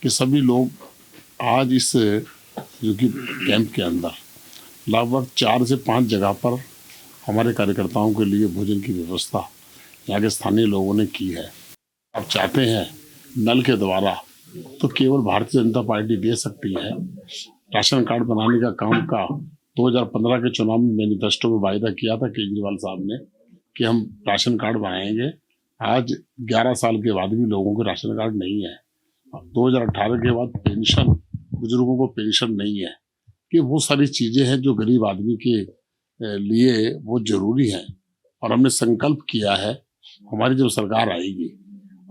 कि सभी लोग आज इस जो कि कैंप के अंदर लगभग 4 से 5 जगह पर हमारे कार्यकर्ताओं के लिए भोजन की व्यवस्था यहाँ के स्थानीय लोगों ने की है। आप चाहते हैं नल के द्वारा तो केवल भारतीय जनता पार्टी दे सकती है। राशन कार्ड बनाने का काम का 2015 के चुनाव में मैनिफेस्टो में वायदा किया था केजरीवाल साहब ने कि हम राशन कार्ड बनाएंगे। आज 11 साल के बाद भी लोगों को राशन कार्ड नहीं है। 2018 के बाद पेंशन, बुजुर्गों को पेंशन नहीं है। कि वो सारी चीजें हैं जो गरीब आदमी के लिए वो जरूरी है। और हमने संकल्प किया है हमारी जब सरकार आएगी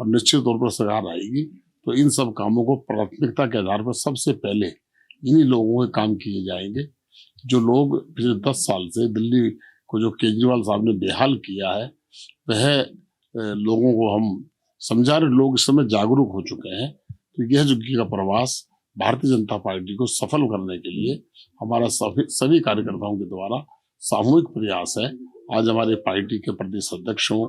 और निश्चित तौर पर सरकार आएगी तो इन सब कामों को प्राथमिकता के आधार पर सबसे पहले इन्हीं लोगों के काम किए जाएंगे। जो लोग पिछले 10 साल से दिल्ली को जो केजरीवाल साहब ने बेहाल किया है वह लोगों को हम समझा रहे। लोग इस समय जागरूक हो चुके हैं। तो यह झुग्गी का प्रवास भारतीय जनता पार्टी को सफल करने के लिए हमारा सभी कार्यकर्ताओं के द्वारा सामूहिक प्रयास है। आज हमारे पार्टी के प्रदेश अध्यक्ष हों,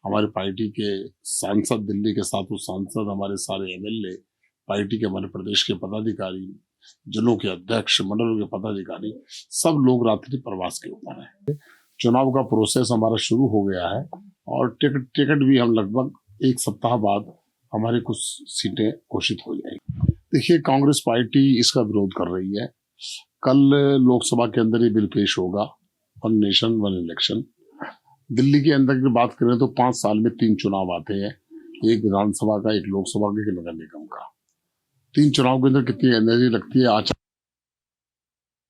हमारे पार्टी के सांसद, दिल्ली के 7 सांसद, हमारे सारे एमएलए, पार्टी के हमारे प्रदेश के पदाधिकारी, जिलों के अध्यक्ष, मंडलों के पदाधिकारी, सब लोग रात्रि प्रवास के ऊपर है। चुनाव का प्रोसेस हमारा शुरू हो गया है और टिकट भी हम लगभग 1 सप्ताह बाद हमारी कुछ सीटें घोषित हो जाएंगी। देखिए, कांग्रेस पार्टी इसका विरोध कर रही है। कल लोकसभा के अंदर ये बिल पेश होगा, one nation one election. Delhi के अंदर की बात करें तो 5 साल में 3 चुनाव आते हैं, एक विधानसभा का, एक लोकसभा का, एक नगर निगम का। 3 चुनाव के अंदर कितनी एनर्जी लगती है। आज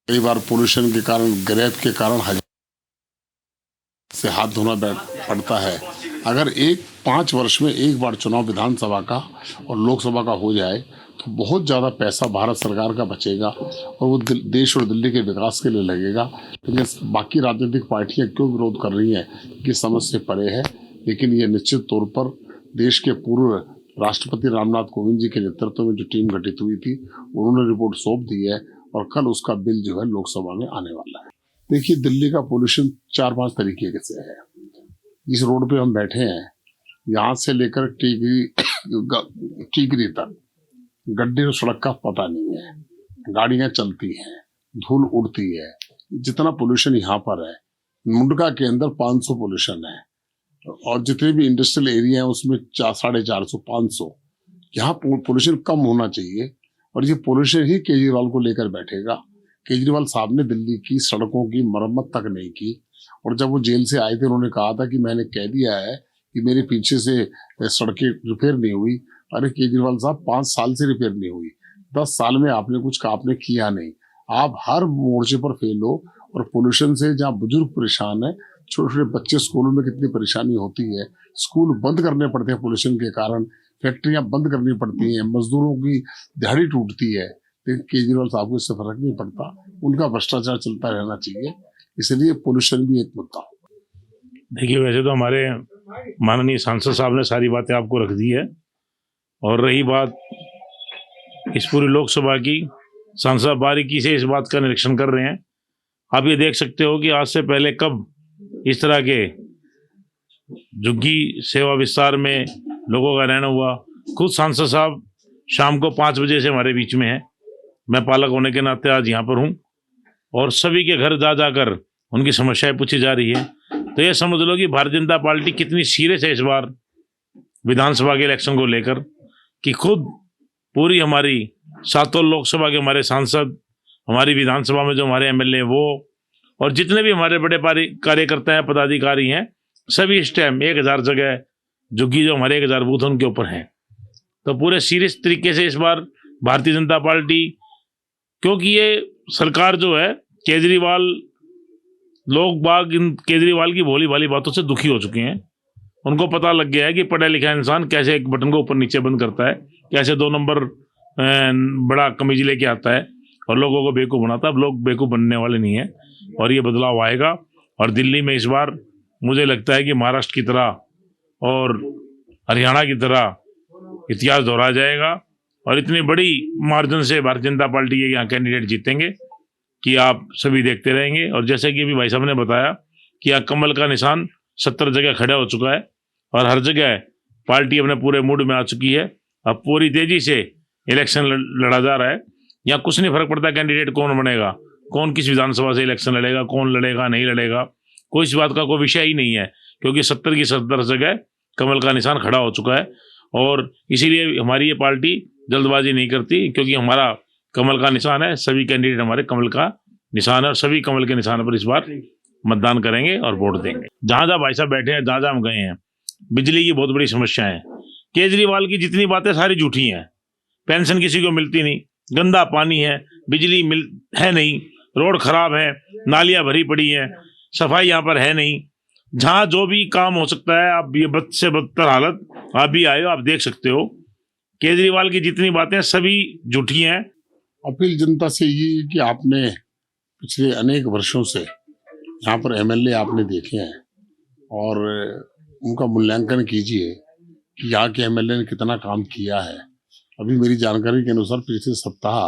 कई बार पोल्यूशन के कारण, गैरेज के कारण से हाथ धोना पड़ता है। अगर 5 वर्ष में एक बार चुनाव विधानसभा का और लोकसभा का हो जाए तो बहुत ज़्यादा पैसा भारत सरकार का बचेगा और वो देश और दिल्ली के विकास के लिए लगेगा। लेकिन बाकी राजनीतिक पार्टियां क्यों विरोध कर रही हैं कि समझ से परे है। लेकिन ये निश्चित तौर पर देश के पूर्व राष्ट्रपति रामनाथ कोविंद जी के नेतृत्व में जो टीम गठित हुई थी उन्होंने रिपोर्ट सौंप दी है और कल उसका बिल जो है लोकसभा में आने वाला है। देखिए, दिल्ली का पोल्यूशन 4-5 तरीके से है। इस रोड पे हम बैठे हैं, यहाँ से लेकर टीकरी तक गड्ढे और सड़क का पता नहीं है। गाड़ियां चलती हैं, धूल उड़ती है। जितना पोल्यूशन यहाँ पर है, मुंडका के अंदर 500 पोल्यूशन है और जितने भी इंडस्ट्रियल एरिया है उसमें 450-500। यहाँ पोल्यूशन कम होना चाहिए और ये पोल्यूशन ही केजरीवाल को लेकर बैठेगा। केजरीवाल साहब ने दिल्ली की सड़कों की मरम्मत तक नहीं की और जब वो जेल से आए थे उन्होंने कहा था कि मैंने कह दिया है कि मेरे पीछे से सड़कें रिपेयर नहीं हुई। अरे केजरीवाल साहब, 5 साल से रिपेयर नहीं हुई, 10 साल में आपने आपने किया नहीं। आप हर मोर्चे पर फेल हो और पोल्यूशन से जहाँ बुजुर्ग परेशान है, छोटे छोटे बच्चे स्कूलों में कितनी परेशानी होती है, स्कूल बंद करने पड़ते हैं पोल्यूशन के कारण, फैक्ट्रियां बंद करनी पड़ती हैं, मजदूरों की दिहाड़ी टूटती है। लेकिन केजरीवाल साहब को इससे फर्क नहीं पड़ता, उनका भ्रष्टाचार चलता रहना चाहिए। इसलिए पोल्यूशन भी एक मुद्दा हो। देखिए, वैसे तो हमारे माननीय सांसद साहब ने सारी बातें आपको रख दी है और रही बात इस पूरी लोकसभा की, सांसद बारीकी से इस बात का निरीक्षण कर रहे हैं। आप ये देख सकते हो कि आज से पहले कब इस तरह के झुग्गी सेवा विस्तार में लोगों का रहना हुआ। खुद सांसद साहब शाम को 5 बजे से हमारे बीच में है। मैं पालक होने के नाते आज यहाँ पर हूँ और सभी के घर जा जाकर उनकी समस्याएं पूछी जा रही है। तो ये समझ लो कि भारतीय जनता पार्टी कितनी सीरियस है इस बार विधानसभा के इलेक्शन को लेकर, कि खुद पूरी हमारी 7 लोकसभा के हमारे सांसद, हमारी विधानसभा में जो हमारे एमएलए वो और जितने भी हमारे बड़े कार्यकर्ता हैं, पदाधिकारी हैं, सभी इस टाइम 1000 जगह झुग्गी जो हमारे 1000 बूथ उनके ऊपर हैं। तो पूरे सीरियस तरीके से इस बार भारतीय जनता पार्टी, क्योंकि ये सरकार जो है केजरीवाल, लोग बाग इन केजरीवाल की भोली भाली बातों से दुखी हो चुके हैं। उनको पता लग गया है कि पढ़ा लिखा इंसान कैसे एक बटन को ऊपर नीचे बंद करता है, कैसे 2 नंबर बड़ा कमीज लेके आता है और लोगों को बेवकूफ़ बनाता है। अब लोग बेवकूफ़ बनने वाले नहीं है और ये बदलाव आएगा। और दिल्ली में इस बार मुझे लगता है कि महाराष्ट्र की तरह और हरियाणा की तरह इतिहास दोहराया जाएगा और इतनी बड़ी मार्जिन से भारतीय जनता पार्टी के यहाँ कैंडिडेट जीतेंगे कि आप सभी देखते रहेंगे। और जैसे कि अभी भाई साहब ने बताया कि यहाँ कमल का निशान 70 जगह खड़ा हो चुका है और हर जगह पार्टी अपने पूरे मूड में आ चुकी है। अब पूरी तेजी से इलेक्शन लड़ा जा रहा है। यहाँ कुछ नहीं फर्क पड़ता कैंडिडेट कौन बनेगा, कौन किस विधानसभा से इलेक्शन लड़ेगा, कौन लड़ेगा नहीं लड़ेगा, कोई इस बात का कोई विषय ही नहीं है, क्योंकि 70 की 70 जगह कमल का निशान खड़ा हो चुका है। और इसीलिए हमारी ये पार्टी जल्दबाजी नहीं करती, क्योंकि हमारा कमल का निशान है, सभी कैंडिडेट हमारे कमल का निशान है और सभी कमल के निशान पर इस बार मतदान करेंगे और वोट देंगे। जहाँ जहाँ भाई साहब बैठे हैं, जहाँ जहाँ हम गए हैं, बिजली की बहुत बड़ी समस्या है। केजरीवाल की जितनी बातें सारी झूठी हैं। पेंशन किसी को मिलती नहीं, गंदा पानी है, बिजली है नहीं, रोड खराब है, नालियां भरी पड़ी हैं, सफाई यहाँ पर है नहीं। जहाँ जो भी काम हो सकता है, आप ये बद से बदतर हालत, आप भी आए हो, आप देख सकते हो। केजरीवाल की जितनी बातें सभी झूठी हैं। अपील जनता से ये है कि आपने पिछले अनेक वर्षों से यहाँ पर एमएलए आपने देखे हैं और उनका मूल्यांकन कीजिए कि यहाँ के एमएलए ने कितना काम किया है। अभी मेरी जानकारी के अनुसार पिछले सप्ताह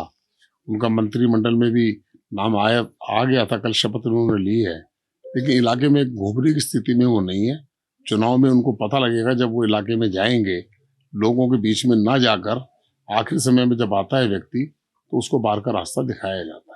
उनका मंत्रिमंडल में भी नाम आ गया था, कल शपथ उन्होंने ली है, लेकिन इलाके में एक घोबरी की स्थिति में वो नहीं है। चुनाव में उनको पता लगेगा जब वो इलाके में जाएंगे, लोगों के बीच में ना जाकर आखिरी समय में जब आता है व्यक्ति तो उसको बाहर का रास्ता दिखाया जाता है।